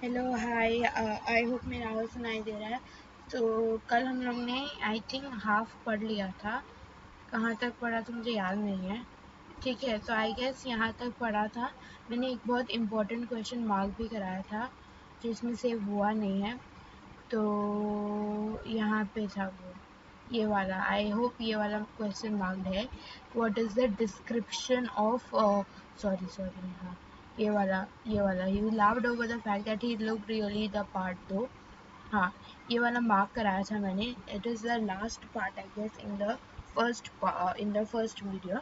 Hello hi. I hope मेरा आवाज़ सुनाई दे रहा है। तो कल हम लोग ने आई थिंक हाफ पढ़ लिया था। कहाँ तक पढ़ा तो मुझे याद नहीं है। ठीक है, तो आई गेस यहाँ तक पढ़ा था। मैंने एक बहुत इम्पोर्टेंट क्वेश्चन मार्क भी कराया था जो इसमें सेव हुआ नहीं है। तो यहाँ पे था वो, ये वाला। आई होप ये वाला क्वेश्चन मार्क्ड है। What is the description of sorry हाँ, ये वाला you loved over the fact that he looked really the part though. हाँ, ये वाला मार्क कराया था मैंने। It is the last part I guess in the first video.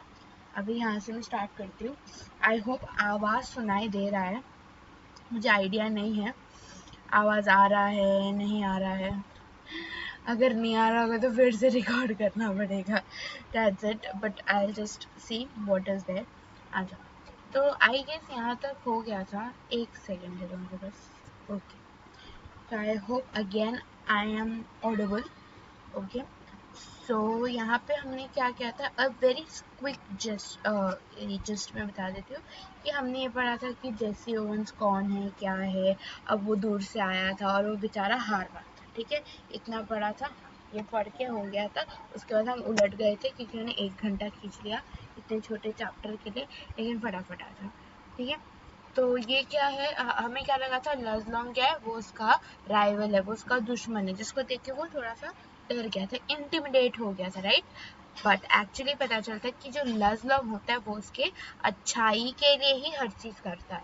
अभी यहाँ से मैं स्टार्ट करती हूँ। आई होप आवाज़ सुनाई दे रहा है। मुझे आइडिया नहीं है आवाज़ आ रहा है नहीं आ रहा है। अगर नहीं आ रहा होगा तो फिर से रिकॉर्ड करना पड़ेगा। That's it, but I just see what is there. अच्छा, तो आई गेस यहाँ तक हो गया था। एक सेकेंड दे दो मुझे बस। ओके, तो I hope again I am audible. Okay, so यहाँ पे हमने क्या किया था, अ वेरी क्विक जस्ट मैं बता देती हूँ कि हमने ये पढ़ा था कि जेसी ओवंस कौन है क्या है। अब वो दूर से आया था और वो बेचारा हार रहा था। ठीक है, इतना पढ़ा था, ये पढ़ के हो गया था। उसके बाद हम उलट गए थे क्योंकि उन्होंने 1 घंटा खींच लिया इतने छोटे चैप्टर के लिए, लेकिन फटाफट आ था। ठीक है, तो ये क्या है, हमें क्या लगा था लज़लोंग क्या है, वो उसका राइवल है, वो उसका दुश्मन है, जिसको देख के वो थोड़ा सा डर गया था, इंटिमिडेट हो गया था, राइट। बट एक्चुअली पता चलता है कि जो लज़लोंग होता है वो उसके अच्छाई के लिए ही हर चीज़ करता है,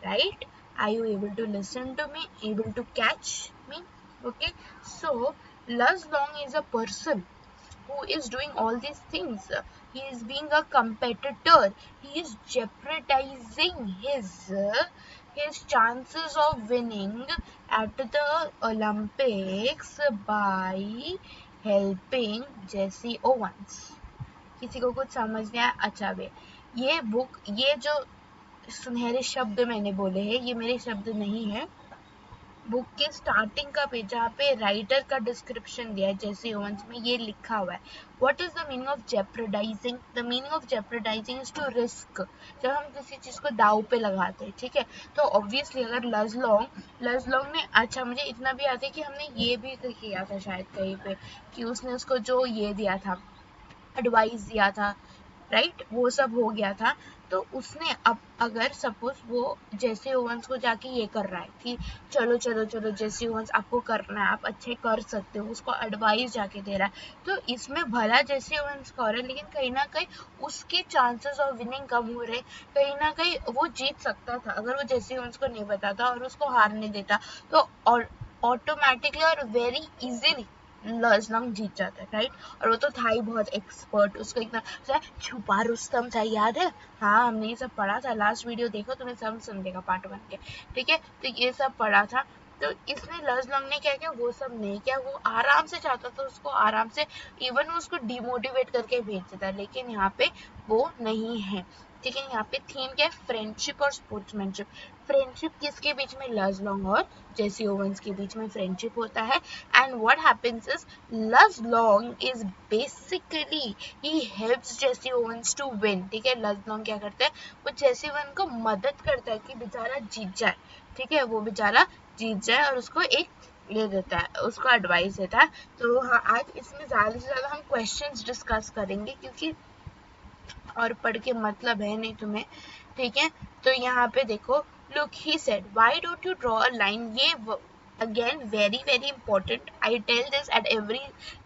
right. Are you able to listen to me, able to catch me? Okay, so Luz Long is a person who is doing all these things. He is being a competitor. He is jeopardizing his chances of winning at the Olympics by helping Jesse Owens. किसी को कुछ समझ नहीं आया? अच्छा बे, ये book, ये जो सुनहरे शब्द मैंने बोले हैं, ये मेरे शब्द नहीं है। बुक के स्टार्टिंग का पेज जहाँ पे राइटर का डिस्क्रिप्शन दिया है जेसी ओवंस में, ये लिखा हुआ है what is the meaning of jeopardising. The meaning of jeopardising is to risk. जब हम किसी चीज को दाव पे लगाते हैं, ठीक है, तो ऑब्वियसली अगर लज़लोंग ने, अच्छा मुझे इतना भी आता है कि हमने ये भी किया था शायद कहीं पे कि उसने उसको जो ये दिया था, एडवाइस दिया था, राइट, वो सब हो गया था। तो उसने अब अगर सपोज वो जेसी ओवंस को जाके ये कर रहा है कि चलो चलो चलो जेसी ओवंस आपको करना है, आप अच्छे कर सकते हो, उसको एडवाइस जाके दे रहा है, तो इसमें भला जेसी ओवंस का हो रहा है, लेकिन कहीं ना कहीं उसके चांसेस ऑफ विनिंग कम हो रहे। कहीं ना कहीं वो जीत सकता था अगर वो जेसी ओवंस को नहीं बताता और उसको हारने देता, तो और ऑटोमेटिकली और वेरी इजीली लज़लोंग जीत जाता है, राइट। और वो तो था ही बहुत एक्सपर्ट, उसको इतना छुपा रुस्तम था, याद है? हाँ, हमने ये सब पढ़ा था। लास्ट वीडियो देखो, तुम्हें सब सुन देगा पार्ट 1 के। ठीक है, तो ये सब पढ़ा था। तो इसने लज़लोंग ने क्या किया, वो सब नहीं किया, वो आराम से चाहता था उसको आराम से, इवन उसको डिमोटिवेट करके भेज देता, लेकिन यहाँ पे वो नहीं है। ठीक है, यहाँ पे थीम क्या है, फ्रेंडशिप और स्पोर्ट्समैनशिप। फ्रेंडशिप किसके बीच में, लज़लोंग और जेसी ओवंस के बीच में फ्रेंडशिप होता है। And what happens is Luz Long is basically he helps Jesse Owens to win. ठीक है, लज़लोंग क्या करता है, वो जेसी ओवन को मदद करता है कि बेचारा जीत जाए। ठीक है, वो बेचारा जीत जाए और उसको एक ये देता है, उसको एडवाइस देता है। तो हाँ, आज इसमें ज़्यादा से ज़्यादा हम क्वेश्चंस डिस्कस करेंगे क्योंकि और पढ़ के मतलब है नहीं तुम्हें। ठीक है, तो यहाँ पे देखो, look he said why don't you draw a line. ये again very very important, I tell this at every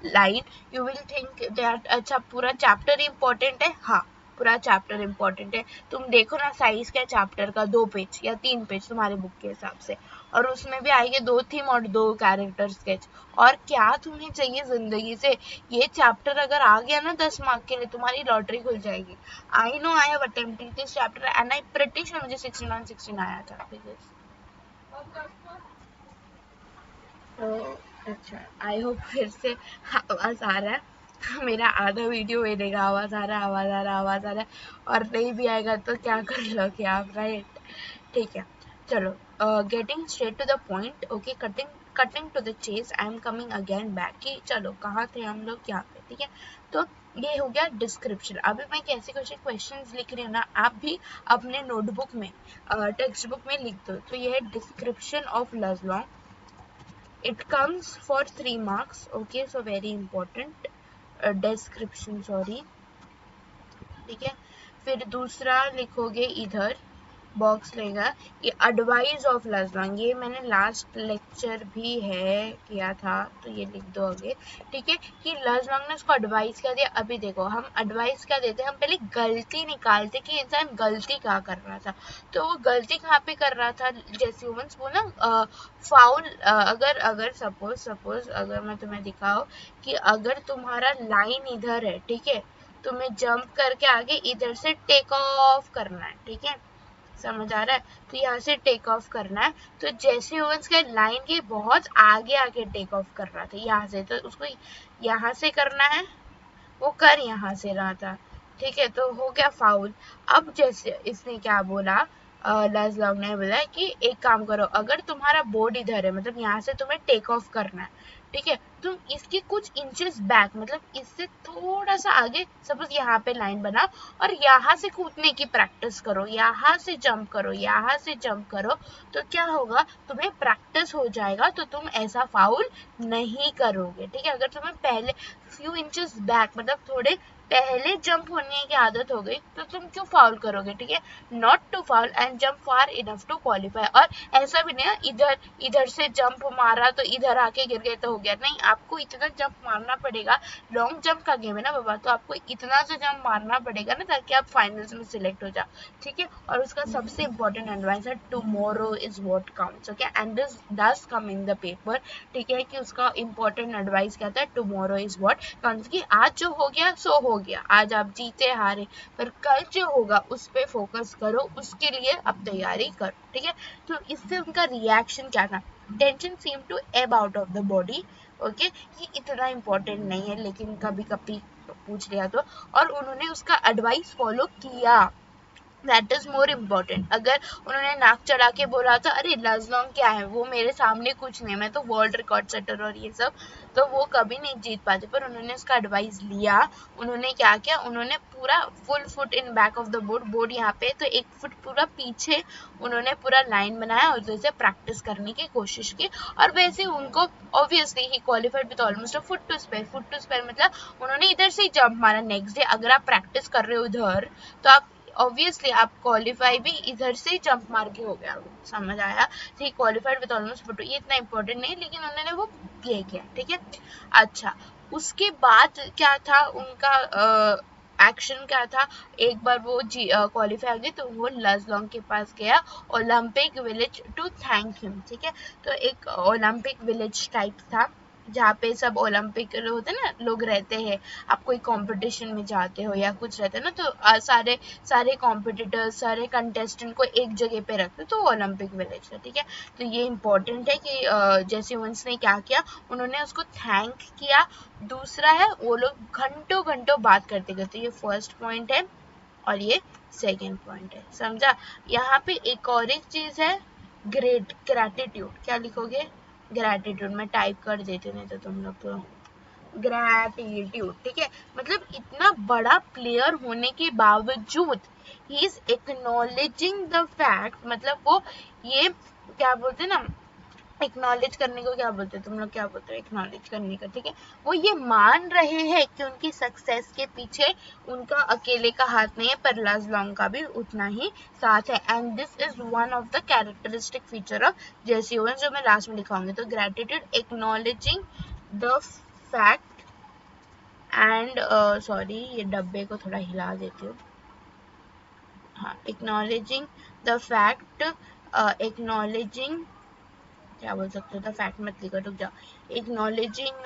line. You will think that अच्छा पूरा चैप्टर इंपॉर्टेंट है। हाँ, पूरा चैप्टर इंपॉर्टेंट है। तुम देखो ना साइज क्या चैप्टर का, 2 पेज या 3 पेज तुम्हारे बुक के हिसाब से, और उसमें भी आएंगे 2 थीम और 2 कैरेक्टर स्केच। और क्या तुम्हें चाहिए जिंदगी से? ये चैप्टर अगर आ गया ना 10 मार्क के लिए, तुम्हारी लॉटरी खुल जाएगी। I know I have attempted this chapter and I pretty sure मुझे 69 आया था फिजिक्स। तो अच्छा, आई होप फिर से आवाज आ रहा है। मेरा आधा वीडियो मिलेगा आवाज आ रहा है, आवाज आ रहा है, आवाज आ रहा है, और नहीं भी आएगा तो क्या कर लोगे आप, राइट। ठीक है, चलो, getting straight to the point. Okay, cutting to the chase, I am coming again back कि चलो कहाँ थे हम लोग, यहाँ पे। ठीक है। तो ये हो गया डिस्क्रिप्शन। अभी मैं कैसे कैसे क्वेश्चंस लिख रही हूँ ना, आप भी अपने नोटबुक में टेक्स्ट बुक में लिख दो। तो ये है description of Luz Long, it comes for 3 marks, okay, so very important description, sorry, ठीक है। फिर दूसरा लिखोगे इधर बॉक्स लेगा, ये एडवाइस ऑफ लजलॉन्ग, ये मैंने लास्ट लेक्चर भी है किया था, तो ये लिख दो आगे, ठीक है, कि लजलॉन्ग ने उसको एडवाइस क्या दिया। अभी देखो हम एडवाइस क्या देते हैं, हम पहले गलती निकालते कि इंसान गलती क्या कर रहा था। तो वो गलती कहाँ पे कर रहा था, जैसे ह्यूमंस बोला फाउल, अगर सपोज अगर मैं तुम्हें दिखाऊं कि अगर तुम्हारा लाइन इधर है, ठीक है, तुम्हें जंप करके आगे इधर से टेक ऑफ करना है, ठीक है, समझ आ रहा है। तो यहाँ से टेक ऑफ करना है, तो जैसे ओवंस के लाइन के बहुत आगे आगे टेक ऑफ कर रहा था यहाँ से, तो उसको यहाँ से करना है, वो कर यहाँ से रहा था, ठीक है, तो हो गया फाउल। अब जैसे इसने क्या बोला, लजलॉन्ग ने बोला कि एक काम करो, अगर तुम्हारा बोर्ड इधर है, मतलब यहाँ से तुम्हें टेक ऑफ करना है, ठीक है, तुम इसके कुछ इंचेस बैक, मतलब इससे थोड़ा सा आगे, सपोज यहाँ पे लाइन बना और यहाँ से कूदने की प्रैक्टिस करो, यहाँ से जंप करो, यहाँ से जंप करो, तो क्या होगा, तुम्हें प्रैक्टिस हो जाएगा, तो तुम ऐसा फाउल नहीं करोगे, ठीक है। अगर तुम्हें पहले फ्यू इंचेस बैक, मतलब थोड़े पहले जंप होने की आदत हो गई, तो तुम क्यों फाउल करोगे, ठीक है। Not to foul and jump far enough to qualify. और ऐसा भी नहीं है इधर से जंप मारा तो इधर आके गिर गए तो हो गया, नहीं, आपको इतना जंप मारना पड़ेगा, लॉन्ग जंप का गेम है ना बाबा, तो आपको इतना से जंप मारना पड़ेगा ना, ताकि आप फाइनल्स में सिलेक्ट हो जाओ, ठीक है। और उसका सबसे इंपॉर्टेंट एडवाइस है tomorrow is what counts, okay, and this does come in the paper, ठीक है, कि उसका इंपॉर्टेंट एडवाइस क्या था, टुमारो इज व्हाट काउंट्स, कि आज जो हो गया सो हो गया, आज आप जीते हारे, पर कल जो होगा उस पे फोकस करो, उसके लिए अब तैयारी करो, ठीक है। तो इससे उनका रिएक्शन क्या था, टेंशन सीम टू एब out of the body, okay, ये इतना इम्पोर्टेंट नहीं है, लेकिन कभी कभी पूछ लिया तो, और उन्होंने उसका एडवाइस फॉलो किया, दैट इज मोर इम्पोर्टेंट। अगर उन्होंने नाक चढ़ा के बोला था अरे लजलॉन्ग क्या है, वो मेरे सामने कुछ नहीं, मैं तो वर्ल्ड रिकॉर्ड सेटर और ये सब, तो वो कभी नहीं जीत पाते, पर उन्होंने उसका एडवाइस लिया, उन्होंने क्या किया, उन्होंने पूरा full foot in back of the board यहाँ पे, तो 1 फुट पूरा पीछे उन्होंने पूरा लाइन बनाया और जैसे प्रैक्टिस करने की कोशिश की, और वैसे उनको ऑब्वियसली ही qualified with almost foot to spare, मतलब उन्होंने इधर से ही जंप मारा। नेक्स्ट डे अगर आप प्रैक्टिस कर रहे हो उधर, तो आप ऑब्वियसली आप क्वालिफाई भी इधर से जंप मार के हो गया, समझ आया, ठीक, क्वालिफाइड विद ऑलमोस्ट फोटो, ये इतना इंपॉर्टेंट नहीं, लेकिन उन्होंने वो ये किया, ठीक है। अच्छा, उसके बाद क्या था उनका एक्शन क्या था, एक बार वो क्वालिफाई हो गए, तो वो लजलॉन्ग के पास गया Olympic village to thank him, ठीक है। तो एक ओलंपिक विलेज टाइप था, जहाँ पे सब ओलंपिक होते हैं ना, लोग रहते हैं, आप कोई कंपटीशन में जाते हो या कुछ रहता है ना, तो सारे कॉम्पिटिटर्स, सारे कंटेस्टेंट को एक जगह पे रखते, तो ओलंपिक विलेज है, ठीक है। तो ये इम्पोर्टेंट है कि जैसे वंस ने क्या किया, उन्होंने उसको थैंक किया। दूसरा है वो लोग घंटों घंटों बात करते करते, ये फर्स्ट पॉइंट है और ये सेकेंड पॉइंट है, समझा। यहाँ पे एक चीज है, ग्रेटिट्यूड, क्या लिखोगे, ग्रैटिट्यूड, मैं टाइप कर देती हूँ नहीं तो तुम लोग तो, ग्रैटिट्यूड, ठीक है, मतलब इतना बड़ा प्लेयर होने के बावजूद he is acknowledging the fact, मतलब वो ये क्या बोलते हैं ना, एक्नॉलेज करने को क्या बोलते हैं, तुम लोग क्या बोलते हो एक्नॉलेज करने का, ठीक है, वो ये मान रहे हैं कि उनकी सक्सेस के पीछे उनका अकेले का हाथ नहीं है, पर लजलॉन्ग का भी उतना ही साथ है, and this is one of the characteristic feature of Jesse Owens, जो मैं लास्ट में दिखाऊंगी। तो gratitude, acknowledging the fact and, sorry ये डब्बे को थोड़ा हिला देती हूँ, हाँ, एक्नॉलेजिंग द फैक्ट, एक्नॉलेजिंग, क्या बोल सकते हो, द फैक्ट मत लिखो, रुक जाओ, acknowledging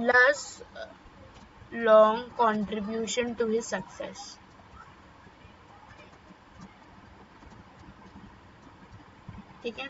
Luz Long contribution to his success, ठीक है,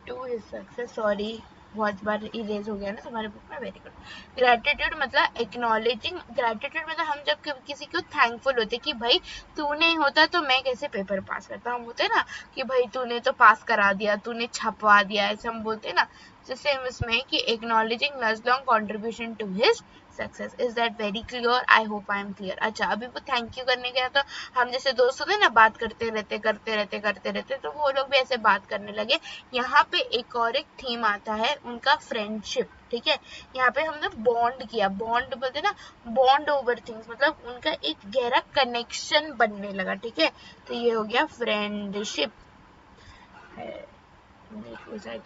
टू हिज सक्सेस, सॉरी बहुत बार इरेज हो गया ना तुम्हारे बुक में, वेरी गुड। ग्रेटिट्यूड मतलब एक्नॉलेजिंग, ग्रेटिट्यूड मतलब हम जब किसी को थैंकफुल होते कि भाई तू नहीं होता तो मैं कैसे पेपर पास करता, हम बोलते ना कि भाई तूने तो पास करा दिया, तूने छपवा दिया, ऐसे हम बोलते ना। सेम इसमें कि acknowledging Long contribution to his success. Is that very clear? I hope I am clear. अच्छा, अभी वो थैंक यू करने गया तो हम जैसे दोस्त होते ना बात करते रहते तो वो लोग भी ऐसे बात करने लगे। यहाँ पे एक और एक थीम आता है उनका, फ्रेंडशिप। ठीक है, यहाँ पे हमने बॉन्ड किया, बॉन्ड बोलते ना, बॉन्ड ओवर थिंग्स, मतलब उनका एक गहरा कनेक्शन बनने लगा। ठीक है, तो ये हो गया फ्रेंडशिप।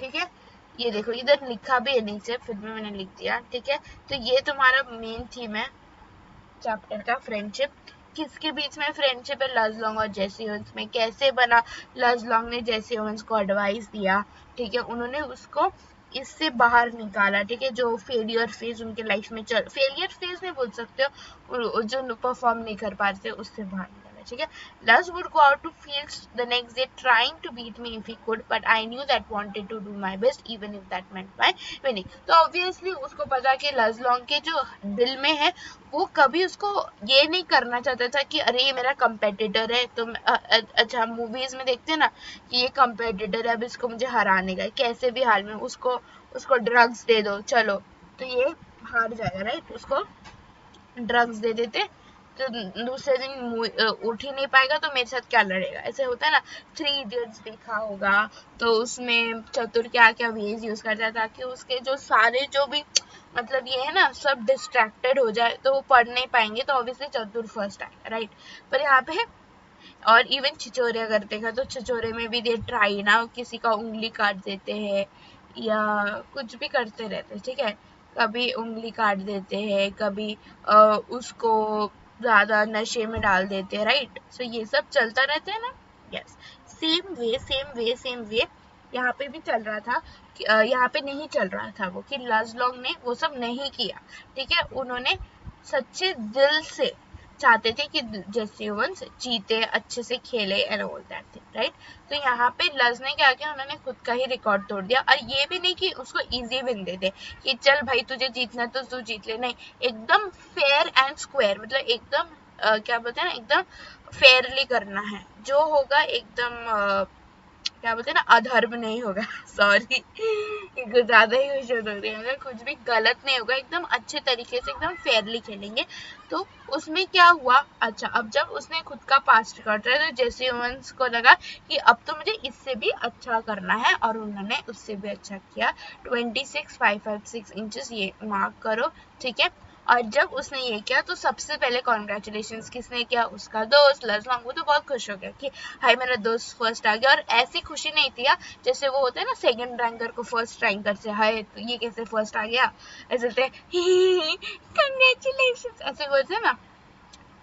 ठीक है, ये देखो इधर लिखा भी है नीचे, फिर भी मैंने लिख दिया। ठीक है, तो ये तुम्हारा मेन थीम है चैप्टर का, फ्रेंडशिप। किसके बीच में फ्रेंडशिप है? लॉन्ग और जेसी ओवेंस में। कैसे बना? लॉन्ग ने जेसी ओवेंस को एडवाइस दिया, ठीक है, उन्होंने उसको इससे बाहर निकाला। ठीक है, जो फेलियर फेज उनके लाइफ में चल, फेलियर फेज नहीं बोल सकते हो, जो परफॉर्म नहीं कर पा रहे थे उससे बाहर निकाला। ठीक है, Luz would go out to fields the next day trying to beat me if he could, but I knew that wanted to do my best even if that meant my winning. तो obviously उसको पता कि long के जो दिल में है वो कभी उसको ये नहीं करना चाहता था कि अरे ये मेरा कंपेटिटर है। तो अच्छा, मूवीज में देखते हैं ना कि ये कंपेटिटर है, अब इसको मुझे हराने का, कैसे भी हाल में उसको ड्रग्स दे दो, चलो तो ये हार जाएगा, राइट? उसको ड्रग्स दे देते तो दूसरे दिन उठ ही नहीं पाएगा, तो मेरे साथ क्या लड़ेगा, ऐसे होता है ना। 3 इडियट्स देखा होगा, तो उसमें चतुर क्या क्या वेज यूज करता है ताकि उसके जो सारे जो भी मतलब ये है ना सब डिस्ट्रैक्टेड हो जाए, तो वो पढ़ नहीं पाएंगे, तो ऑब्वियसली चतुर फर्स्ट आएगा, राइट? पर यहाँ पे और इवन छिचोरे अगर देखा तो छिचोरे में भी दे ट्राई ना, किसी का उंगली काट देते हैं या कुछ भी करते रहते हैं। ठीक है, कभी उंगली काट देते हैं, कभी उसको ज्यादा नशे में डाल देते हैं, राइट? सो ये सब चलता रहता है ना। यस, सेम वे यहाँ पे भी चल रहा था। यहाँ पे नहीं चल रहा था वो कि लॉन्ग ने वो सब नहीं किया। ठीक है, उन्होंने सच्चे दिल से चाहते थे कि जेसी ओवेंस जीते, अच्छे से खेले and all that thing, right? तो यहाँ पे लज ने क्या किया, उन्होंने खुद का ही रिकॉर्ड तोड़ दिया। और ये भी नहीं कि उसको इजी विन दे दे कि चल भाई तुझे जीतना तो तू जीत ले, नहीं, एकदम फेयर एंड स्क्वायर, मतलब एकदम क्या बोलते हैं ना, एकदम फेयरली करना है, जो होगा एकदम क्या बोलते हैं ना, अधर्म नहीं होगा। सॉरी, कुछ ज्यादा ही खुश हो रही है, कुछ भी गलत नहीं होगा, एकदम अच्छे तरीके से एकदम फेयरली खेलेंगे। तो उसमें क्या हुआ, अच्छा अब जब उसने खुद का पास्ट रिकॉर्ड रहा तो जेसी ओवेंस को लगा कि अब तो मुझे इससे भी अच्छा करना है, और उन्होंने उससे भी अच्छा किया। 26.556 इंचेस ये मार्क करो, ठीक है। और जब उसने ये किया तो सबसे पहले कॉन्ग्रेचुलेशंस किसने किया, उसका दोस्त लॉन्ग। वो तो बहुत खुश हो गया कि हाय मेरा दोस्त फर्स्ट आ गया। और ऐसी खुशी नहीं थी जैसे वो होता है ना सेकंड रैंकर को फर्स्ट रैंकर से, हाय तो ये कैसे फर्स्ट आ गया, ऐसे होते कॉन्ग्रेचुलेशंस ऐसे बोलते हैं ना,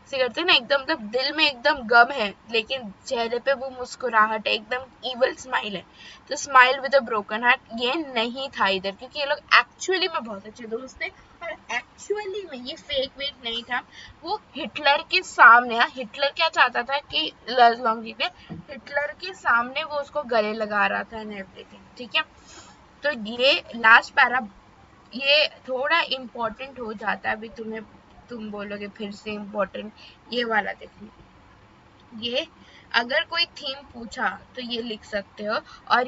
ऐसे करते हैं ना, एकदम मतलब दिल में एकदम गम है लेकिन चेहरे पे वो मुस्कुराहट है, एकदम इवल स्माइल है। तो smile with a broken heart ये नहीं था इधर, क्योंकि ये लोग एक्चुअली में बहुत अच्छे दोस्त थे और एक्चुअली में ये फेक वेक नहीं था। वो हिटलर के सामने, हिटलर क्या चाहता था कि लॉन्ग जीते, हिटलर के सामने वो उसको गले लगा रहा था एंड एवरीथिंग, ठीक है। तो ये लास्ट पैरा ये थोड़ा इम्पोर्टेंट हो जाता है, अभी तुम बोलोगे फिर से इम्पोर्टेंट, ये वाला देखो, ये अगर कोई थीम पूछा तो ये लिख सकते हो। और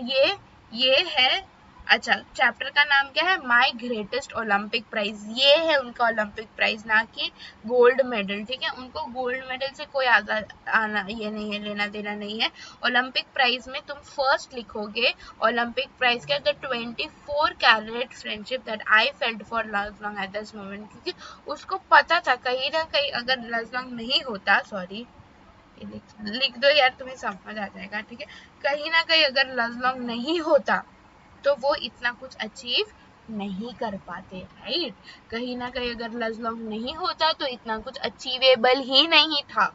ये है, अच्छा चैप्टर का नाम क्या है, माय ग्रेटेस्ट ओलंपिक प्राइज। ये है उनका ओलंपिक प्राइज, ना कि गोल्ड मेडल, ठीक है। उनको गोल्ड मेडल से कोई आना ये नहीं है, लेना देना नहीं है। ओलंपिक प्राइज में तुम फर्स्ट लिखोगे ओलंपिक प्राइज का, the 24 carat friendship that I felt for Long at this moment, क्योंकि उसको पता था कहीं ना कहीं अगर लॉन्ग नहीं होता, सॉरी लिख दो यार, तुम्हें समझ आ जाएगा, ठीक है। कहीं ना कहीं अगर लॉन्ग नहीं होता तो वो इतना कुछ अचीव नहीं कर पाते, राइट। कहीं ना कहीं अगर लॉन्ग नहीं होता तो इतना कुछ अचीवेबल ही नहीं था।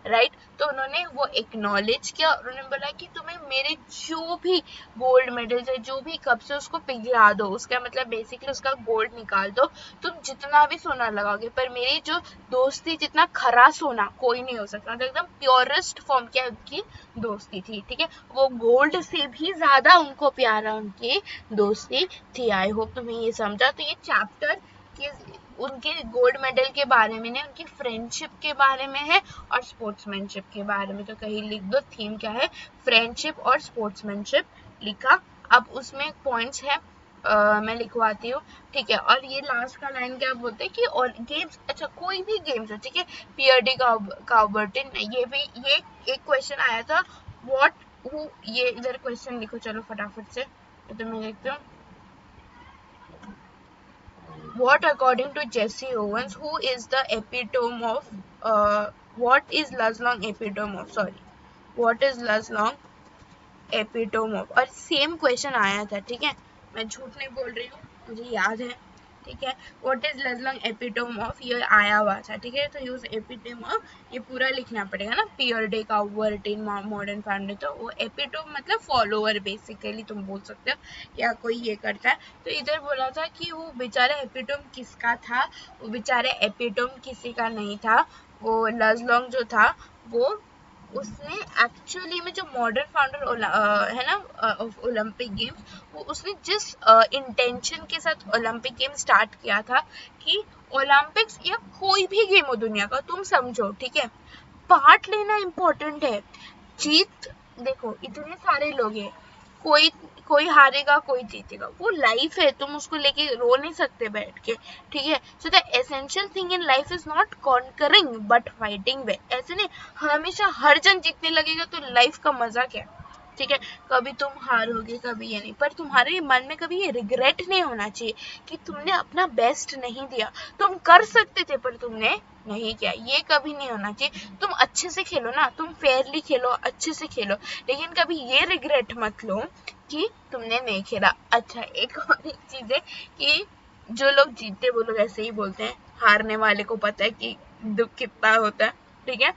राइट। तो उन्होंने वो एक्नॉलेज किया और उन्होंने बोला कि तुम्हें मेरे जो भी गोल्ड मेडल्स है, जो भी कप से, उसको पिघला दो, उसका मतलब बेसिकली उसका गोल्ड निकाल दो, तुम जितना भी सोना लगाओगे, पर मेरी जो दोस्ती जितना खरा सोना कोई नहीं हो सकता। तो एकदम प्योरेस्ट फॉर्म की उनकी दोस्ती थी, ठीक है। वो गोल्ड से भी ज्यादा उनको प्यारा उनकी दोस्ती थी। आई होप तुम्हें ये समझा। तो ये चैप्टर उनके गोल्ड मेडल के बारे में नहीं, उनकी फ्रेंडशिप के बारे में है और स्पोर्ट्समैनशिप के बारे में। तो कहीं लिख दो थीम क्या है, फ्रेंडशिप और स्पोर्ट्समैनशिप लिखा। अब उसमें पॉइंट्स है, मैं लिखवाती हूँ, ठीक है। और ये लास्ट का लाइन क्या बोलते हैं कि और गेम्स, अच्छा कोई भी गेम्स हो, ठीक है, पियर्डी काउबर्टिन, ये एक क्वेश्चन आया था, व्हाट हु, ये इधर क्वेश्चन लिखो चलो फटाफट से। तो मैं लिखती हूँ, what according to Jesse Owens, who is the epitome of what is Laslong epitome of, sorry, what is Laslong epitome of। और सेम क्वेश्चन आया था, ठीक है, मैं झूठ नहीं बोल रही हूँ, मुझे याद है, ठीक है। व्हाट इज लजलंग एपिटोम ऑफ, ये आया हुआ था, ठीक है। तो यूज एपिटोम ऑफ, ये पूरा लिखना पड़ेगा ना, पियर्डे काउबर्टिन मॉडर्न फैमिली। तो वो एपिटोम मतलब फॉलोअर बेसिकली तुम बोल सकते हो, या कोई ये करता है। तो इधर बोला था कि वो बेचारा एपिटोम किसका था, वो बेचारा एपिटोम किसी का नहीं था। वो लजलंग जो था वो, उसने एक्चुअली में जो मॉडर्न फाउंडर है ना ऑफ ओलंपिक गेम्स, वो उसने जिस इंटेंशन के साथ ओलंपिक गेम स्टार्ट किया था कि ओलंपिक्स या कोई भी गेम हो दुनिया का, तुम समझो, ठीक है, पार्ट लेना इम्पोर्टेंट है। जीत, देखो इतने सारे लोग हैं, कोई कोई हारेगा कोई जीतेगा, वो लाइफ है, तुम उसको लेके रो नहीं सकते बैठ के, ठीक है। So the essential thing in life is not conquering but fighting well. ऐसे नहीं हमेशा हर जन जीतने लगेगा तो लाइफ का मजा क्या, ठीक है। कभी तुम हारोगे, कभी ये नहीं, पर तुम्हारे मन में कभी ये रिग्रेट नहीं होना चाहिए कि तुमने अपना बेस्ट नहीं दिया। तुम कर सकते थे पर तुमने नहीं किया, ये कभी नहीं होना चाहिए। तुम अच्छे से खेलो ना, तुम फेयरली खेलो, अच्छे से खेलो, लेकिन कभी ये रिग्रेट मत लो कि तुमने नहीं खेला। अच्छा एक और एक चीज है कि जो लोग जीतते वो लोग ऐसे ही बोलते हैं, हारने वाले को पता है कि दुख कितना होता है, ठीक है।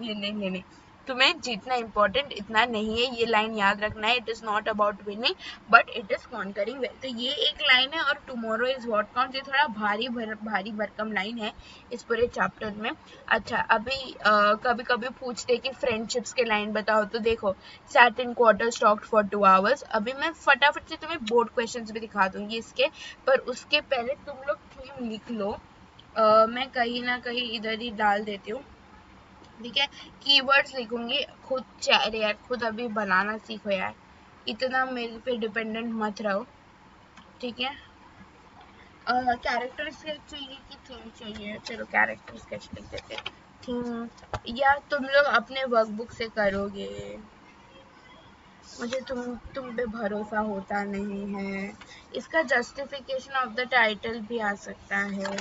ये नहीं, तुम्हें जीतना इम्पोर्टेंट इतना नहीं है, ये लाइन याद रखना है। It is not about winning but it is conquering well. तो ये एक लाइन है। और टुमारो इज व्हाट काउंट्स, ये थोड़ा भारी भरकम लाइन है इस पूरे चैप्टर में। अच्छा अभी कभी कभी पूछते कि फ्रेंडशिप्स के लाइन बताओ, तो देखो sat in quarter stocked for 2 hours. अभी मैं फटाफट से तुम्हें बोर्ड क्वेश्चंस भी दिखा दूंगी इसके, पर उसके पहले तुम लोग थीम लिख लो। मैं कहीं ना कहीं इधर ही डाल देती हूँ, ठीक है। कीवर्ड्स लिखूंगी खुद, अरे यार खुद अभी बनाना सीखो यार, इतना मेरे पे डिपेंडेंट मत रहो, ठीक है। कैरेक्टर स्केच चाहिए कि थीम चाहिए, चलो कैरेक्टर स्केच लिख देते हैं। थीम या तुम लोग अपने वर्कबुक से करोगे, मुझे तुम पे भरोसा होता नहीं है। इसका जस्टिफिकेशन ऑफ द टाइटल भी आ सकता है,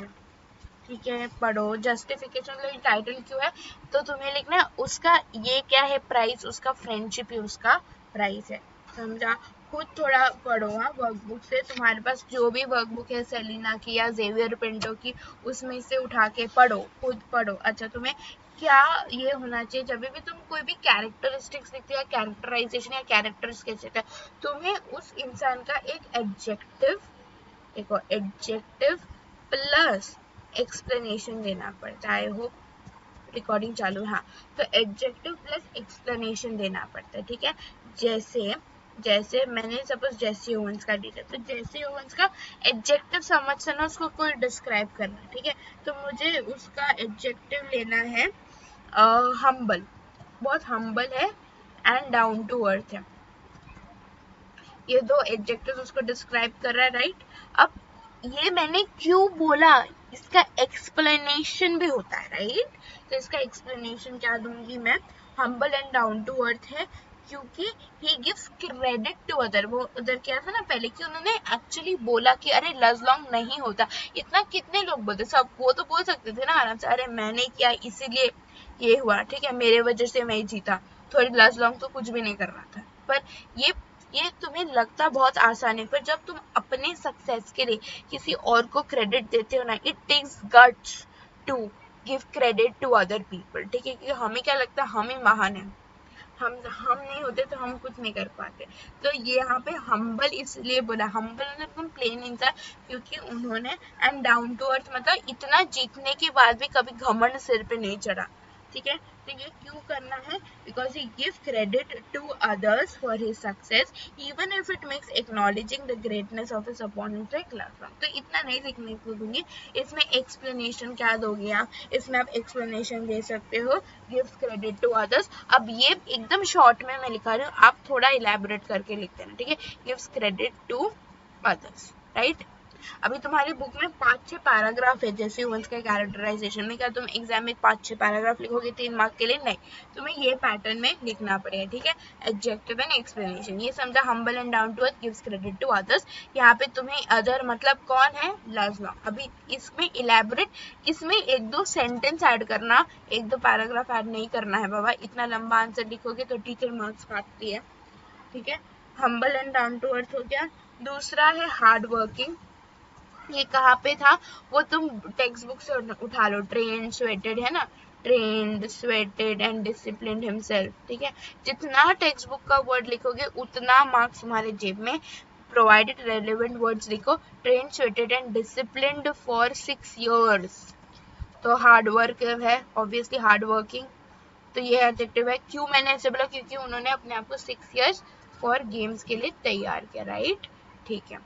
ठीक है। पढ़ो जस्टिफिकेशन, लेकिन टाइटल क्यों है तो तुम्हें लिखना है उसका ये क्या है प्राइस, उसका फ्रेंडशिप ही उसका प्राइस है, समझा। खुद थोड़ा पढ़ो हाँ वर्कबुक से, तुम्हारे पास जो भी वर्कबुक है सेलिना की या जेवियर पिंटो की, उसमें से उठा के पढ़ो, खुद पढ़ो। अच्छा तुम्हें क्या ये होना चाहिए, जब भी तुम कोई भी कैरेक्टरिस्टिक्स लिखते हो या कैरेक्टराइजेशन या कैरेक्टर स्केच लिखते हो, तुम्हें उस इंसान का एक एडजेक्टिव, देखो एडजेक्टिव प्लस एक्सप्लेनेशन देना पड़ता है। आई होप रिकॉर्डिंग चालू है, हाँ। तो एडजेक्टिव प्लस एक्सप्लेनेशन देना पड़ता है, ठीक है। जैसे जैसे मैंने सपोज जेसी ओवेंस का लिया, तो जेसी ओवेंस का एडजेक्टिव समझ ना, उसको कोई डिस्क्राइब करना, ठीक है। तो मुझे उसका एडजेक्टिव लेना है हम्बल, बहुत हम्बल है एंड डाउन टू अर्थ है। ये दो एडजेक्टिव उसको डिस्क्राइब कर रहा है, राइट। अब ये मैंने क्यों बोला, इसका एक्सप्लेनेशन भी होता है, राइट। तो इसका एक्सप्लेनेशन क्या दूंगी मैं, humble and down to earth है क्योंकि he gives credit to other. वो उधर क्या था ना पहले कि उन्होंने एक्चुअली बोला कि अरे लजलॉन्ग नहीं होता, इतना कितने लोग बोलते, सब वो तो बोल सकते थे ना आराम से, अरे मैंने किया इसीलिए ये हुआ, ठीक है, मेरे वजह से मैं जीता, थोड़ी लजलॉन्ग तो कुछ भी नहीं कर रहा था। पर ये तुम्हें लगता बहुत आसान है, पर जब तुम अपने सक्सेस के लिए किसी और को क्रेडिट देते हो ना, it takes guts to give credit to other people, ठीक है, क्योंकि हमें क्या लगता है हम ही महान है, हम नहीं होते तो हम कुछ नहीं कर पाते। तो ये यहाँ पे हम्बल इसलिए बोला, हम्बल मतलब एकदम प्लेन इंसान, क्योंकि उन्होंने एंड डाउन टू अर्थ मतलब इतना जीतने के बाद भी कभी घमंड सिर पे नहीं चढ़ा, ठीक है। तो ये क्यों करना है, because he give credit to others for his success even if it makes acknowledging the greatness of his opponent like लाफ्रॉम। तो इतना नहीं लिखने को दूंगी, इसमें एक्सप्लेनेशन क्या दोगे आप, इसमें आप एक्सप्लेनेशन दे सकते हो, गिव्स क्रेडिट टू अदर्स। अब ये एकदम शॉर्ट में मैं लिखा रही हूँ, आप थोड़ा इलेबोरेट करके लिख देना, ठीक है, gives credit to others, right. अभी तुम्हारी बुक में 5-6 पैराग्राफ है जैसे ह्यूमंस के कैरेक्टराइजेशन में, क्या तुम एग्जाम में 5-6 पैराग्राफ लिखोगे 3 मार्क के लिए, नहीं, तुम्हें ये पैटर्न में लिखना पड़ेगा, ठीक है। एडजेक्टिव एंड एक्सप्लेनेशन, ये समझा, humble and down to earth, gives credit to others. यहाँ पे तुम्हें अदर मतलब कौन है, लाजलॉन्ग। अभी इसमें इलेबोरेट, इसमें 1-2 सेंटेंस ऐड करना, 1-2 पैराग्राफ ऐड नहीं करना है बाबा, इतना लंबा आंसर लिखोगे तो टीचर मार्क्स काटती है, ठीक है। Humble and down to earth हो गया। दूसरा है हार्ड वर्किंग, ये कहाँ पे था, वो तुम टेक्स्ट बुक से उठा लो, ट्रेन्ड स्वेटेड है ना, trained sweated and disciplined himself, ठीक है। जितना टेक्स्ट बुक का वर्ड लिखोगे उतना मार्क्स तुम्हारे जेब में, प्रोवाइडेड रेलेवेंट वर्ड्स लिखो, trained sweated and disciplined for 6 years, तो हार्ड वर्क है ऑब्वियसली, हार्ड वर्किंग, तो ये एडजेक्टिव है। क्यों मैंने ऐसे बोला, क्योंकि उन्होंने अपने आप को 6 years फॉर गेम्स के लिए तैयार किया, राइट, ठीक है।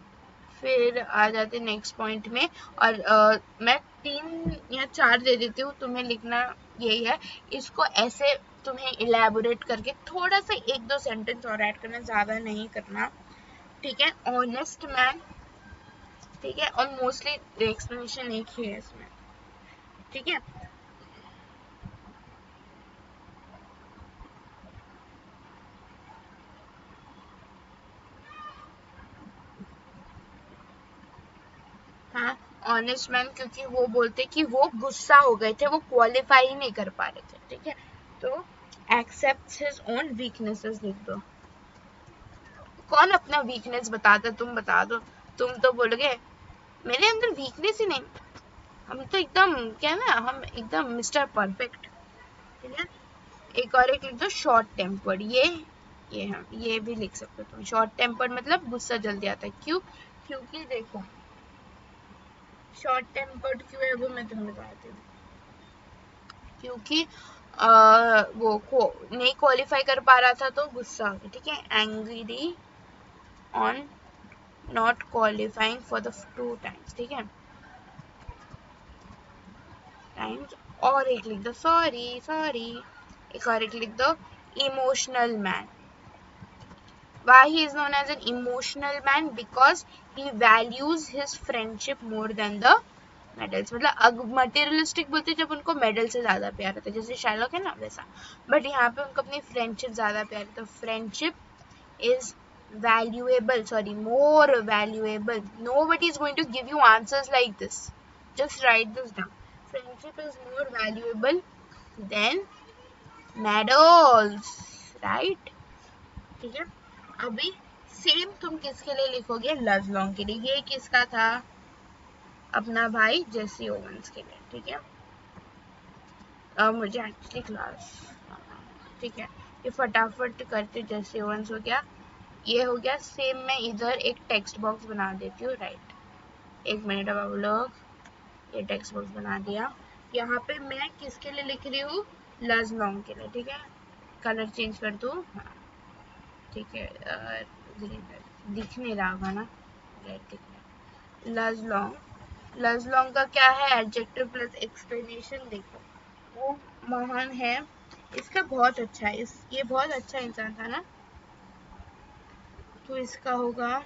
फिर आ जाते नेक्स्ट पॉइंट में, और मैं 3 या 4 दे देती हूँ, तुम्हें लिखना यही है, इसको ऐसे तुम्हें इलेबोरेट करके थोड़ा सा 1-2 सेंटेंस और ऐड करना, ज़्यादा नहीं करना, ठीक है। ऑनेस्ट मैन, ठीक है, और मोस्टली एक्सप्लेनेशन एक ही है इसमें, ठीक है। हाँ, ऑनेस्ट मैन, क्योंकि वो बोलते कि वो गुस्सा हो गए थे, वो क्वालिफाई ही नहीं कर पा रहे थे, ठीक है। तो एक्सेप्ट हिज ओन वीकनेसेस लिख दो। कौन अपना वीकनेस बताता, तुम बता दो, तुम तो बोलोगे मेरे अंदर वीकनेस ही नहीं, हम तो एकदम क्या है ना, हम एकदम मिस्टर परफेक्ट, ठीक है। एक और एक लिख दो, शॉर्ट टेम्पर्ड, ये हम ये भी लिख सकते हो तुम, शॉर्ट टेम्पर्ड मतलब गुस्सा जल्दी आता है, क्यों, क्योंकि देखो शॉर्ट टेम्पर्ड क्यों है वो मैं तुम्हें बताती हूँ, क्योंकि वो को नहीं क्वालिफाई कर पा रहा था तो गुस्सा हो गया, ठीक है। Angry on not qualifying for the 2 times, ठीक है, टाइम्स। और एक लिख दो, सॉरी सॉरी, एक और एक लिख दो, emotional man. Why he is known as an emotional man? Because he values his friendship more than the medals. मतलब मटेरियलिस्टिक बोलते जब उनको मेडल से ज्यादा प्यार होता है, जैसे शार्लॉक है ना वैसा, बट यहाँ पे उनको अपनी फ्रेंडशिप ज्यादा प्यार है, तो friendship is valuable, sorry, more valuable. Nobody is going to give you answers like this. Just write this down. Friendship is more valuable than medals, right? ठीक है। अभी सेम तुम किसके लिए लिखोगे, लजलॉन्ग के लिए। ये किसका था, अपना भाई जेसी ओवेंस के लिए, ठीक है। मुझे एक्चुअली क्लास, ठीक है, ये फटाफट करते, जेसी ओवेंस हो गया, ये हो गया। सेम मैं इधर एक टेक्स्ट बॉक्स बना देती हूँ, राइट, 1 मिनट अब आप लोग, ये टेक्स्ट बॉक्स बना दिया। यहाँ पे मैं किसके लिए लिख रही हूँ, लजलॉन्ग के लिए, ठीक है। कलर चेंज कर दूँ, हाँ ठीक है, दिख नहीं रहा होगा ना, रेड दिख रहा। लजलॉन्ग, लजलॉन्ग का क्या है, एडजेक्टिव प्लस एक्सप्लेनेशन। देखो वो महान है, इसका बहुत अच्छा है, ये बहुत अच्छा इंसान था ना, तो इसका होगा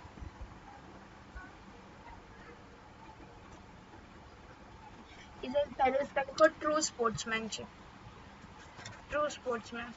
इधर पहले इसका लिखो true sportsmanship, true sportsman.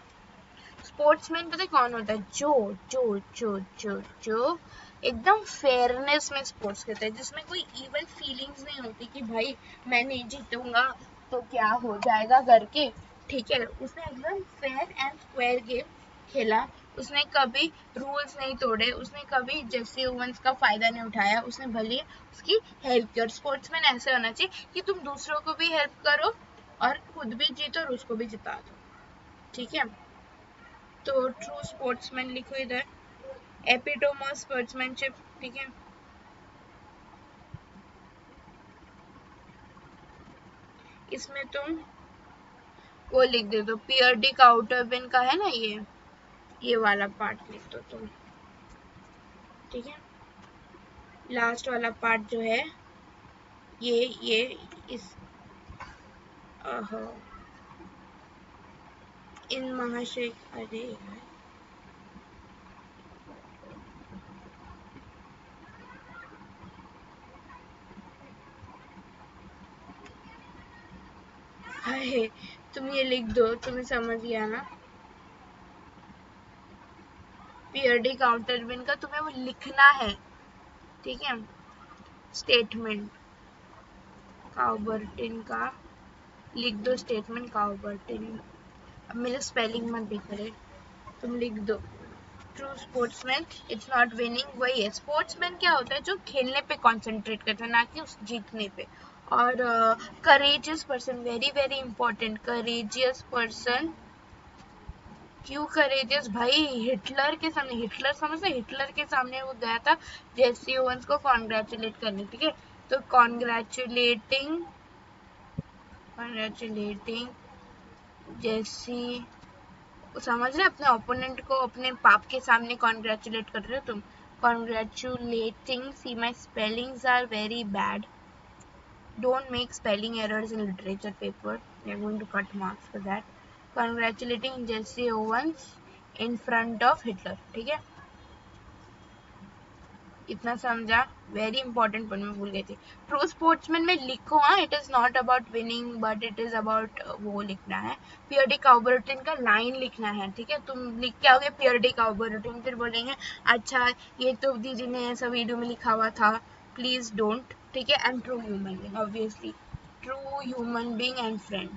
Sportsman पता कौन होता है, जो जो जो जो जो एकदम फेयरनेस में स्पोर्ट्स खेलता है, जिसमें कोई इवल फीलिंग्स नहीं होती कि भाई मैं नहीं जीतूंगा तो क्या हो जाएगा करके, ठीक है। उसने एकदम फेयर एंड स्क्वायर गेम खेला, उसने कभी रूल्स नहीं तोड़े, उसने कभी जेसी ओवेंस का फायदा नहीं उठाया, उसने भले उसकी हेल्प की। और स्पोर्ट्समैन ऐसे होना चाहिए कि तुम दूसरों को भी हेल्प करो और खुद भी जीतो और उसको भी जिता दो, ठीक है। तो ट्रू स्पोर्ट्समैन लिखो इधर, एपिटोम ऑफ स्पोर्ट्समैनशिप, ठीक है। इसमें तुम वो लिख दे दो, पीरियडिक आउटर विन का है ना ये वाला पार्ट लिख दो तुम, ठीक है। लास्ट वाला पार्ट जो है ये इस इन महाशय, अरे यार हाय, तुम ये लिख दो, तुम्हें समझ गया ना। पीरियडिक आउटर विन का तुम्हें वो लिखना है, ठीक है। स्टेटमेंट काउबर्टिन का लिख दो, स्टेटमेंट काउबर्टिन। अब मेरे स्पेलिंग मत देख रहे, तुम लिख दो। True sportsman it's not winning, वही है स्पोर्ट्समैन, क्या होता है जो खेलने पे कंसंट्रेट करता है, ना कि उस जीतने पे। और courageous person, very very important, courageous person. क्यों करेजियस भाई? हिटलर के सामने, हिटलर समझते, हिटलर के सामने वो गया था जेसी ओवेंस को कॉन्ग्रेचुलेट करने, ठीक है। तो कॉन्ग्रेचुलेटिंग जेसी, समझ रहे, अपने ओपोनेंट को अपने पाप के सामने कॉन्ग्रेचुलेट कर रहे हो तुम। Congratulating, see my spellings are very bad, don't make spelling errors in literature paper, we are going to cut marks for that. Congratulating Jesse Owens in front of Hitler, ठीक है। इतना समझा, वेरी इंपॉर्टेंट पॉइंट में भूल गई थी। True sportsman में लिखो, हाँ, it is not about winning but it is about वो लिखना है। पीरियडिक काउबर्टिन का लाइन लिखना है, ठीक है। तुम लिख के आओगे पीरियडिक काउबर्टिन, फिर बोलेंगे अच्छा ये तो दीदी ने ऐसा वीडियो में लिखा हुआ था, प्लीज डोंट, ठीक है। And true human being, obviously true human being and friend.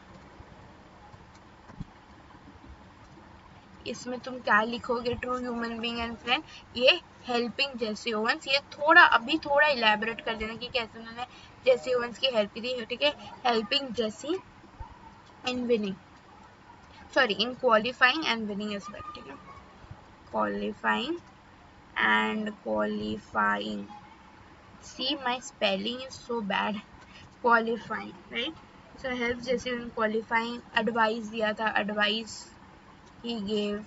इसमें तुम क्या लिखोगे? True human being and friend. ये हेल्पिंग जेसी ओवेंस, ये थोड़ा अभी थोड़ा इलेबोरेट कर देना कि कैसे उन्होंने जेसी ओवेंस की हेल्प की थी, ठीक है। Helping JC in winning, sorry in qualifying and winning as well, ठीक है। Qualifying and qualifying, see my spelling is so bad, qualifying, right. So help JC in qualifying, advice दिया था, advice he gave,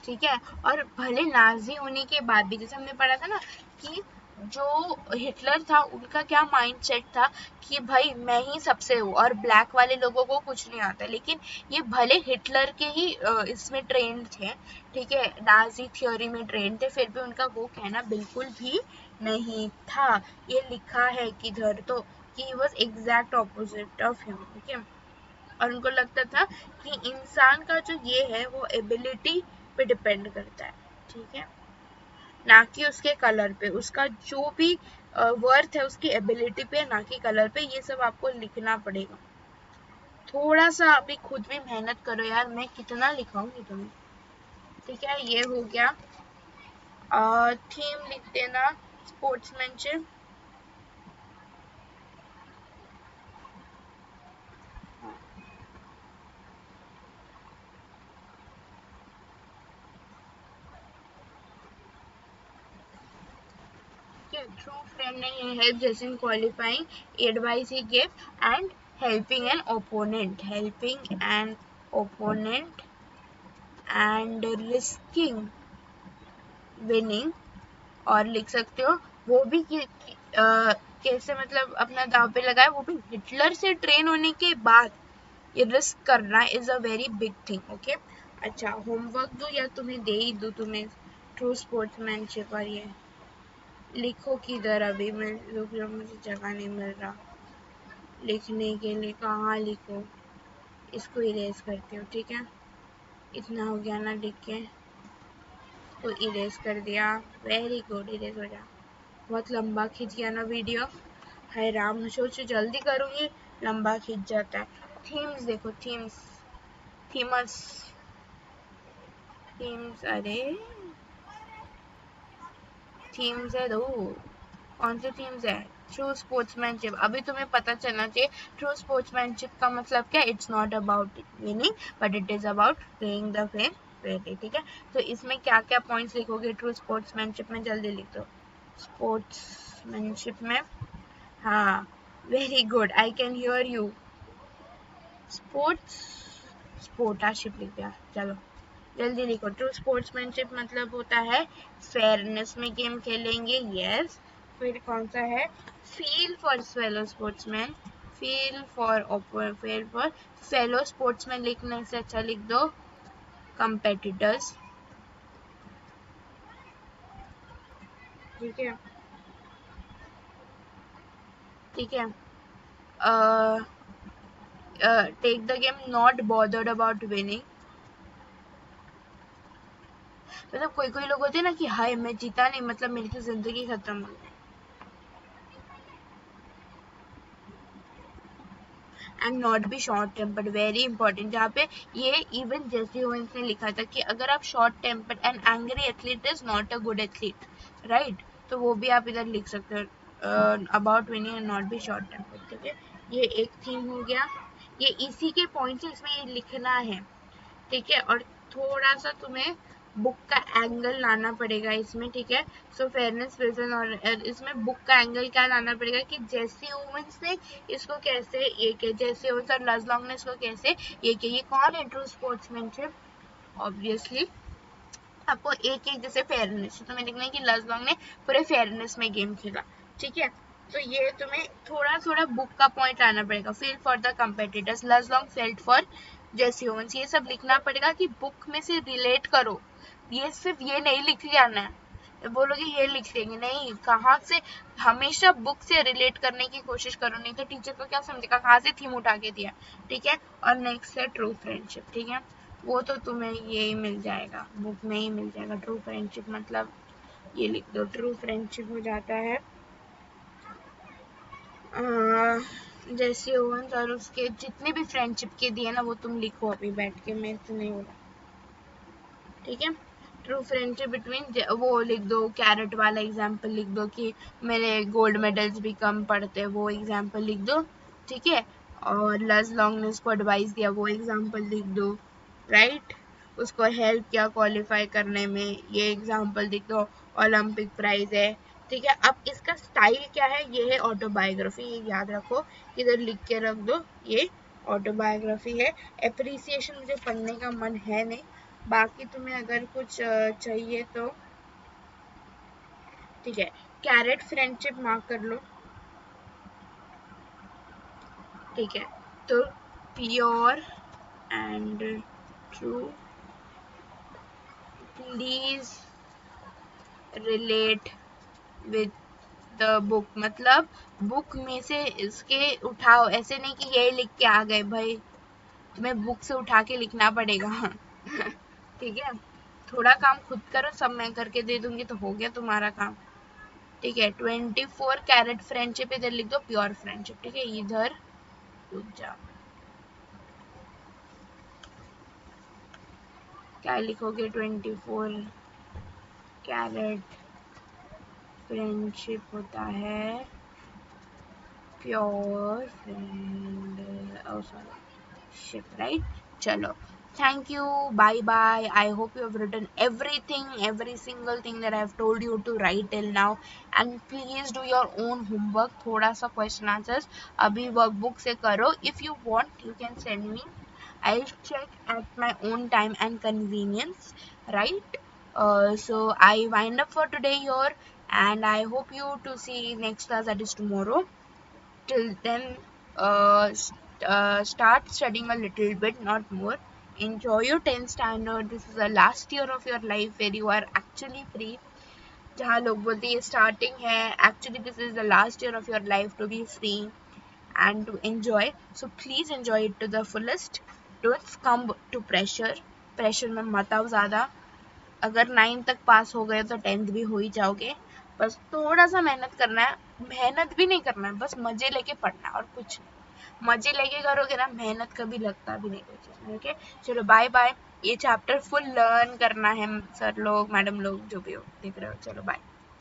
ठीक है। और भले Nazi होने के बाद भी, जैसे हमने पढ़ा था ना कि जो हिटलर था उनका क्या माइंडसेट था कि भाई मैं ही सबसे हूँ और ब्लैक वाले लोगों को कुछ नहीं आता, लेकिन ये भले हिटलर के ही इसमें ट्रेंड थे, ठीक है, नाजी थ्योरी में ट्रेंड थे, फिर भी उनका वो कहना बिल्कुल भी नहीं था। ये लिखा है किधर तो, कि he was exact opposite of him, ठीक है। और उनको लगता था कि इंसान का जो ये है वो एबिलिटी पे डिपेंड करता है, ठीक है, ना कि उसके कलर पे। उसका जो भी वर्थ है उसकी एबिलिटी पे, ना कि कलर पे। ये सब आपको लिखना पड़ेगा। थोड़ा सा अभी खुद भी मेहनत करो यार, मैं कितना लिखाऊंगी तुम्हें, ठीक है। ये हो गया। थीम लिख देना स्पोर्ट्समैनशिप, true friend नहीं है, help जैसे in qualifying, advice he gave and helping an opponent, helping an opponent and risking winning। और लिख सकते हो वो भी कैसे, मतलब अपना दाव पे लगाए, वो भी हिटलर से ट्रेन होने के बाद ये रिस्क करना is a very big thing, okay. अच्छा, होमवर्क दो या तुम्हें दे ही दो तुम्हें ट्रू स्पोर्ट्समैनशिप, और ये लिखो किधर? अभी मैं रुक जाओ, मुझे जगह नहीं मिल रहा लिखने के लिए, कहाँ लिखो? इसको इरेज करती हूँ, ठीक है। इतना हो गया ना लिख के, तो इरेज कर दिया, वेरी गुड, इरेज हो जा। बहुत लंबा खींच गया ना वीडियो, हाय राम, सोचो जल्दी करूँगी, लंबा खींच जाता है। थीम्स देखो, थीम्स, थीमस, थीम्स, अरे थीम्स है दो, कौन से थीम्स है? ट्रू स्पोर्ट्समैनशिप, अभी तुम्हें पता चलना चाहिए ट्रू स्पोर्ट्समैनशिप का मतलब क्या। It's not about winning but it is about playing the game Fairlie, ठीक है। तो इसमें क्या क्या पॉइंट्स लिखोगे ट्रू स्पोर्ट्समैनशिप में, जल्दी लिख दो। स्पोर्ट्समैनशिप में, हाँ very good, I can hear you. स्पोर्टाशिप लिख दिया, चलो जल्दी लिखो। ट्रू स्पोर्ट्समैनशिप मतलब होता है फेयरनेस में गेम खेलेंगे, यस। फिर कौन सा है, feel for fellow sportsman, feel for fellow sportsman लिखने से अच्छा लिख दो कंपेटिटर्स, ठीक है, ठीक है। Take the game not bothered about winning, मतलब कोई कोई लोग होते हैं ना कि हाय मैं जीता नहीं मतलब मेरी तो जिंदगी खत्म हो गई। And not be short tempered, very important, जहाँ पे ये इवन जेसी ओवेंस ने लिखा था कि अगर आप short tempered and angry athlete is not a good athlete, right. तो वो भी आप इधर लिख सकते हो, about winning and not be short tempered, ठीक है। ये एक थीम हो गया, ये इसी के पॉइंट से इसमें ये लिखना है, ठीक है। और थोड़ा सा तुम्हें बुक का एंगल लाना पड़ेगा इसमें, ठीक है। सो फेयरनेस विजन, और इसमें बुक का एंगल क्या लाना पड़ेगा कि जेसी ओवेंस ने इसको कैसे ये किया, जेसी ओवेंस और लज़लॉन्ग ने इसको कैसे ये किया। ये कौन है ट्रू स्पोर्ट्समैनशिप, ऑब्वियसली आपको एक एक जैसे फेयरनेस, तो मैं लिखना है कि लज़लॉन्ग ने पूरे फेयरनेस में गेम खेला, ठीक है। तो ये तुम्हें थोड़ा थोड़ा बुक का पॉइंट लाना पड़ेगा। Feel for the competitors, Luz Long felt for Jesse Owens, ये सब लिखना पड़ेगा कि बुक में से रिलेट करो। ये सिर्फ ये नहीं लिख के आना है, बोलोगे ये लिख देंगे, नहीं, कहाँ से, हमेशा बुक से रिलेट करने की कोशिश करो, नहीं तो टीचर को क्या समझेगा कहाँ से थीम उठा के दिया, ठीक है। और नेक्स्ट है ट्रू फ्रेंडशिप, ठीक है, वो तो तुम्हें ये मिल जाएगा, बुक में ही मिल जाएगा। ट्रू फ्रेंडशिप मतलब ये लिख दो, ट्रू फ्रेंडशिप हो जाता है जेसी ओवेंस और उसके जितने भी फ्रेंडशिप के दिए ना वो तुम लिखो अभी बैठ के, मैं तो नहीं हो रहा, ठीक है। ट्रू फ्रेंडशिप बिटवीन, वो लिख दो, कैरेट वाला एग्जाम्पल लिख दो कि मेरे गोल्ड मेडल्स भी कम पड़ते, वो एग्जाम्पल लिख दो, ठीक है। और लज़लॉन्ग ने उसको एडवाइस दिया, वो एग्जाम्पल लिख दो, राइट। उसको हेल्प किया क्वालिफाई करने में, ये एग्जाम्पल लिख दो। ओलंपिक प्राइज है, ठीक है। अब इसका स्टाइल क्या है, ये है ऑटोबायोग्राफी, ये याद रखो, इधर लिख के रख दो, ये ऑटोबायोग्राफी है। एप्रिसिएशन मुझे पढ़ने का मन है नहीं, बाकी तुम्हें अगर कुछ चाहिए तो ठीक है। कैरेट फ्रेंडशिप मार्क कर लो, ठीक है। तो pure and true, please relate with the book, मतलब बुक में से इसके उठाओ, ऐसे नहीं कि ये लिख के आ गए भाई, तुम्हें बुक से उठा के लिखना पड़ेगा ठीक है। थोड़ा काम खुद करो, सब मैं करके दे दूंगी तो हो गया तुम्हारा काम, ठीक है। 24 कैरेट फ्रेंडशिप इधर लिख दो, प्योर फ्रेंडशिप, ठीक है। इधर रुक जाओ, क्या लिखोगे, 24 कैरेट फ्रेंडशिप होता है प्योर फ्रेंडशिप, राइट। चलो, thank you, bye bye, I hope you have written everything, every single thing that I have told you to write till now, and please do your own homework, थोड़ा सा question answers अभी workbook से करो, if you want you can send me, I'll check at my own time and convenience, right. So I wind up for today here, and I hope you to see next class, that is tomorrow. Till then, start studying a little bit, not more. Enjoy your 10th standard. This is the last year of your life where you are actually free. जहाँ लोग बोलते हैं starting है, actually this is the last year of your life to be free and to enjoy. So please enjoy it to the fullest. Don't succumb to pressure. Pressure में मत आओ ज़्यादा। अगर 9 तक पास हो गए तो 10th भी हो ही जाओगे। बस थोड़ा सा मेहनत करना है, मेहनत भी नहीं करना है, बस मजे लेके पढ़ना है और कुछ नहीं। मजे लेके करोगे ना, मेहनत कभी लगता भी नहीं कुछ, ओके। चलो बाय बाय, ये चैप्टर फुल लर्न करना है, सर लोग मैडम लोग जो भी हो देख रहे हो, चलो बाय।